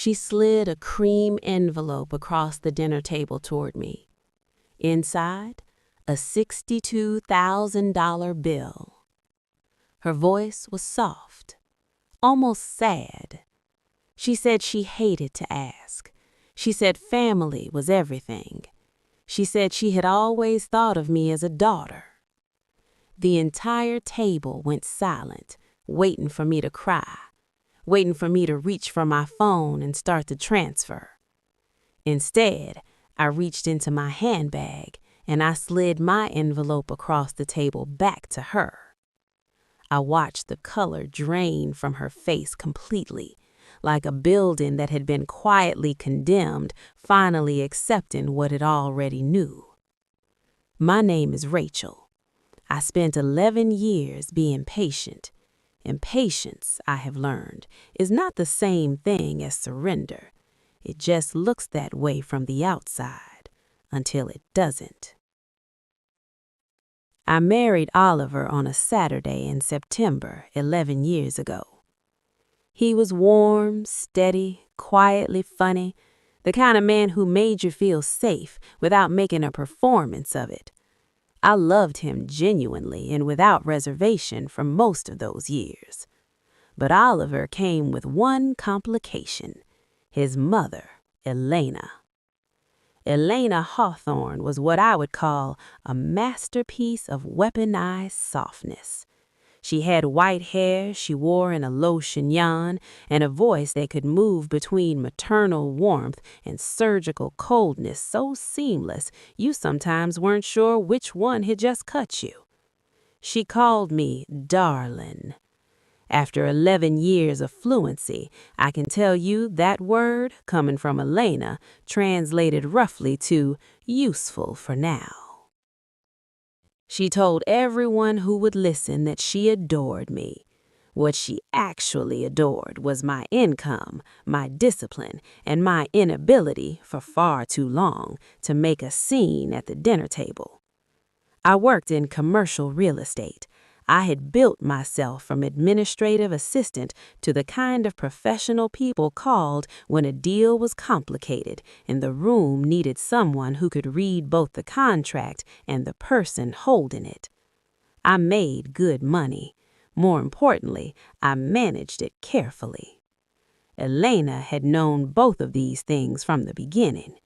She slid a cream envelope across the dinner table toward me. Inside, a $62,000 bill. Her voice was soft, almost sad. She said she hated to ask. She said family was everything. She said she had always thought of me as a daughter. The entire table went silent, waiting for me to cry, waiting for me to reach for my phone and start the transfer. Instead, I reached into my handbag and I slid my envelope across the table back to her. I watched the color drain from her face completely, like a building that had been quietly condemned, finally accepting what it already knew. My name is Rachel. I spent 11 years being patient, and patience, I have learned, is not the same thing as surrender. It just looks that way from the outside, until it doesn't. I married Oliver on a Saturday in September 11 years ago. He was warm, steady, quietly funny, the kind of man who made you feel safe without making a performance of it. I loved him genuinely and without reservation for most of those years. But Oliver came with one complication: his mother, Elena. Elena Hawthorne was what I would call a masterpiece of weaponized softness. She had white hair she wore in a low chignon and a voice that could move between maternal warmth and surgical coldness so seamless you sometimes weren't sure which one had just cut you. She called me darling. After 11 years of fluency, I can tell you that word, coming from Elena, translated roughly to useful for now. She told everyone who would listen that she adored me. What she actually adored was my income, my discipline, and my inability, for far too long, to make a scene at the dinner table. I worked in commercial real estate. I had built myself from administrative assistant to the kind of professional people called when a deal was complicated and the room needed someone who could read both the contract and the person holding it. I made good money. More importantly, I managed it carefully. Elena had known both of these things from the beginning.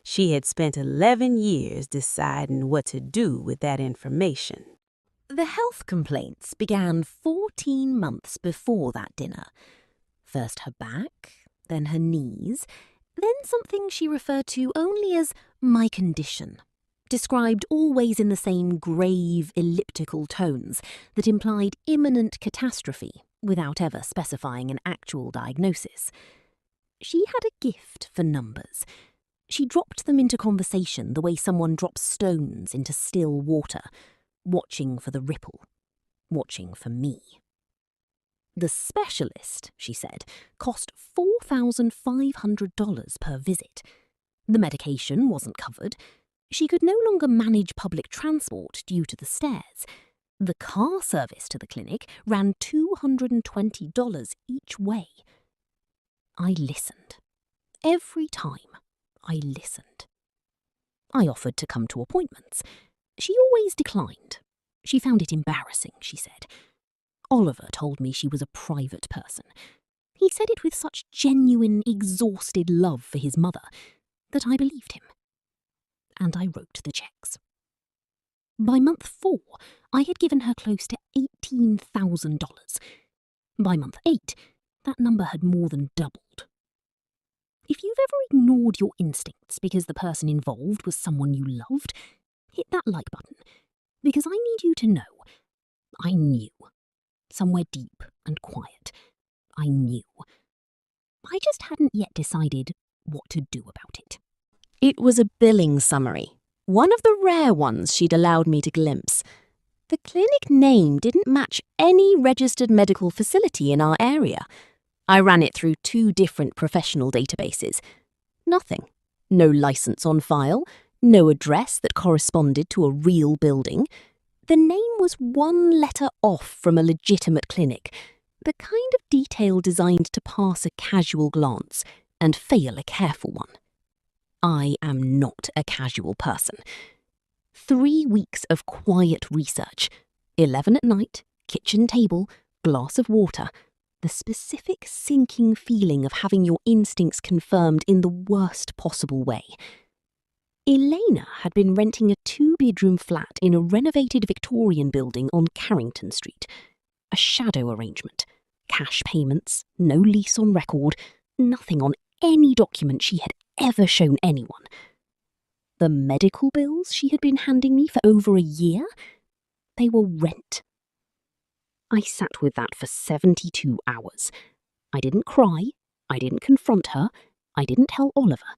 She had spent 11 years deciding what to do with that information. The health complaints began 14 months before that dinner. First her back, then her knees, then something she referred to only as my condition, described always in the same grave, elliptical tones that implied imminent catastrophe without ever specifying an actual diagnosis. She had a gift for numbers. She dropped them into conversation the way someone drops stones into still water, watching for the ripple, watching for me. The specialist, she said, cost $4,500 per visit. The medication wasn't covered. She could no longer manage public transport due to the stairs. The car service to the clinic ran $220 each way. I listened. Every time, I listened. I offered to come to appointments. She always declined. She found it embarrassing, she said. Oliver told me she was a private person. He said it with such genuine, exhausted love for his mother that I believed him. And I wrote the checks. By month 4, I had given her close to $18,000. By month 8, that number had more than doubled. If you've ever ignored your instincts because the person involved was someone you loved, hit that like button, because I need you to know. I knew. Somewhere deep and quiet. I knew. I just hadn't yet decided what to do about it. It was a billing summary, one of the rare ones she'd allowed me to glimpse. The clinic name didn't match any registered medical facility in our area. I ran it through 2 different professional databases. Nothing. No license on file. No address that corresponded to a real building. The name was 1 letter off from a legitimate clinic, the kind of detail designed to pass a casual glance, and fail a careful one. I am not a casual person. 3 weeks of quiet research, 11 at night, kitchen table, glass of water, the specific sinking feeling of having your instincts confirmed in the worst possible way. Elena had been renting a 2-bedroom flat in a renovated Victorian building on Carrington Street. A shadow arrangement, cash payments, no lease on record, nothing on any document she had ever shown anyone. The medical bills she had been handing me for over a year? They were rent. I sat with that for 72 hours. I didn't cry. I didn't confront her. I didn't tell Oliver.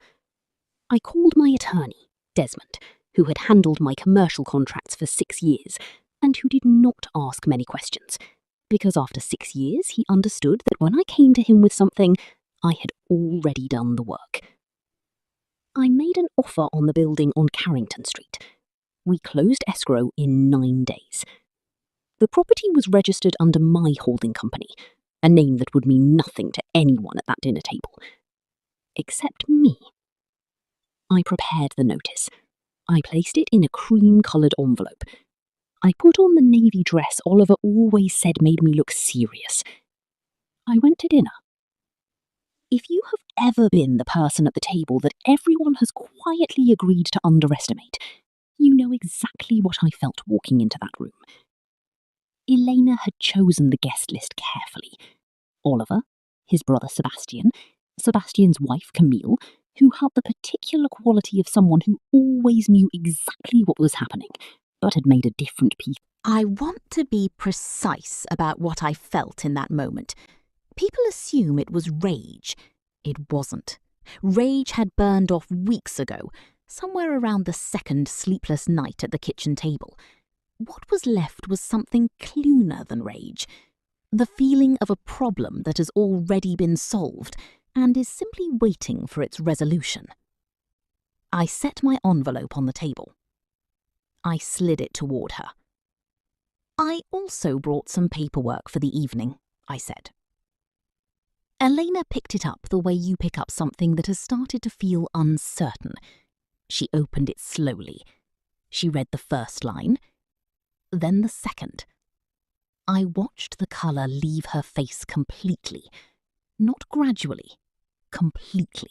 I called my attorney, Desmond, who had handled my commercial contracts for 6 years, and who did not ask many questions, because after 6 years he understood that when I came to him with something, I had already done the work. I made an offer on the building on Carrington Street. We closed escrow in 9 days. The property was registered under my holding company, a name that would mean nothing to anyone at that dinner table. Except me. I prepared the notice. I placed it in a cream-coloured envelope. I put on the navy dress Oliver always said made me look serious. I went to dinner. If you have ever been the person at the table that everyone has quietly agreed to underestimate, you know exactly what I felt walking into that room. Elena had chosen the guest list carefully. Oliver, his brother Sebastian, Sebastian's wife Camille, who had the particular quality of someone who always knew exactly what was happening, but had made a different piece. I want to be precise about what I felt in that moment. People assume it was rage. It wasn't. Rage had burned off weeks ago, somewhere around the second sleepless night at the kitchen table. What was left was something cleaner than rage. The feeling of a problem that has already been solved and is simply waiting for its resolution. I set my envelope on the table. I slid it toward her. I also brought some paperwork for the evening, I said. Elena picked it up the way you pick up something that has started to feel uncertain. She opened it slowly. She read the first line, then the second. I watched the colour leave her face completely. Not gradually, completely.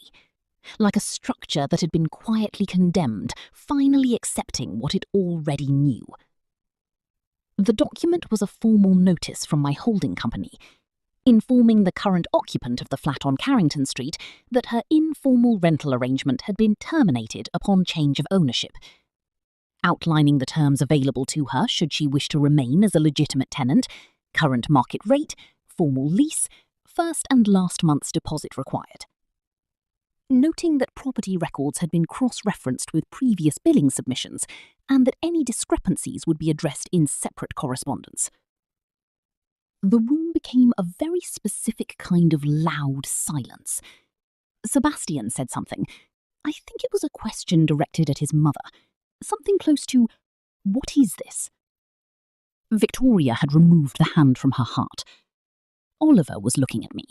Like a structure that had been quietly condemned, finally accepting what it already knew. The document was a formal notice from my holding company, informing the current occupant of the flat on Carrington Street that her informal rental arrangement had been terminated upon change of ownership, outlining the terms available to her should she wish to remain as a legitimate tenant, current market rate, formal lease, first and last month's deposit required. Noting that property records had been cross-referenced with previous billing submissions and that any discrepancies would be addressed in separate correspondence. The room became a very specific kind of loud silence. Sebastian said something. I think it was a question directed at his mother. Something close to, "What is this?" Victoria had removed the hand from her heart. Oliver was looking at me,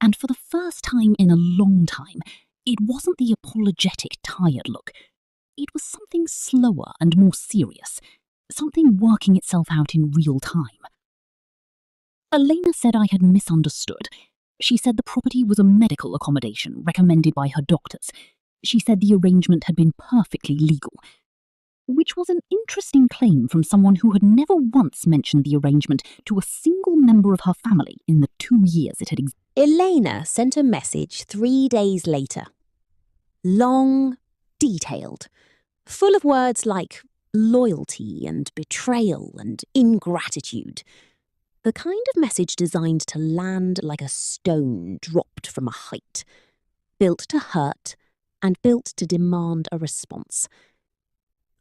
and for the first time in a long time, it wasn't the apologetic, tired look. It was something slower and more serious, something working itself out in real time. Elena said I had misunderstood. She said the property was a medical accommodation recommended by her doctors. She said the arrangement had been perfectly legal, which was an interesting claim from someone who had never once mentioned the arrangement to a single member of her family in the 2 years it had existed. Elena sent a message 3 days later. Long, detailed, full of words like loyalty and betrayal and ingratitude. The kind of message designed to land like a stone dropped from a height, built to hurt and built to demand a response.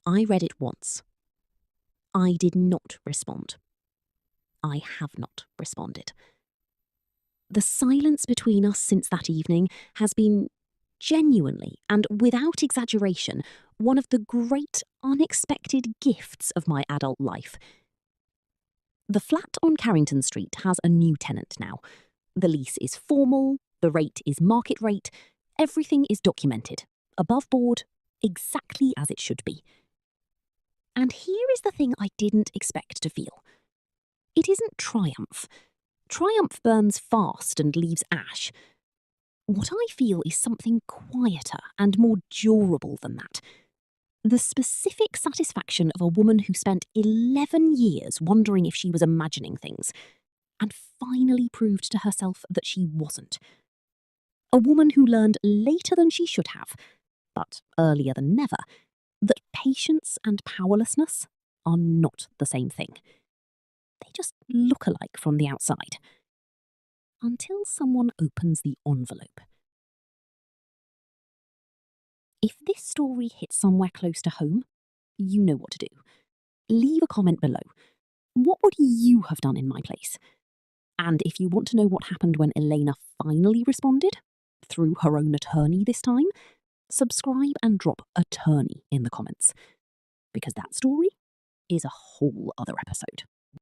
I read it once. I did not respond. I have not responded. The silence between us since that evening has been genuinely and without exaggeration one of the great unexpected gifts of my adult life. The flat on Carrington Street has a new tenant now. The lease is formal, the The rate is market rate. Everything is documented, above board, exactly as it should be. And here is the thing I didn't expect to feel. It isn't triumph. Triumph burns fast and leaves ash. What I feel is something quieter and more durable than that. The specific satisfaction of a woman who spent 11 years wondering if she was imagining things, and finally proved to herself that she wasn't. A woman who learned later than she should have, but earlier than never, that patience and powerlessness are not the same thing. They just look alike from the outside. Until someone opens the envelope. If this story hits somewhere close to home, you know what to do. Leave a comment below. What would you have done in my place? And if you want to know what happened when Elena finally responded, through her own attorney this time, subscribe and drop attorney in the comments. Because that story is a whole other episode.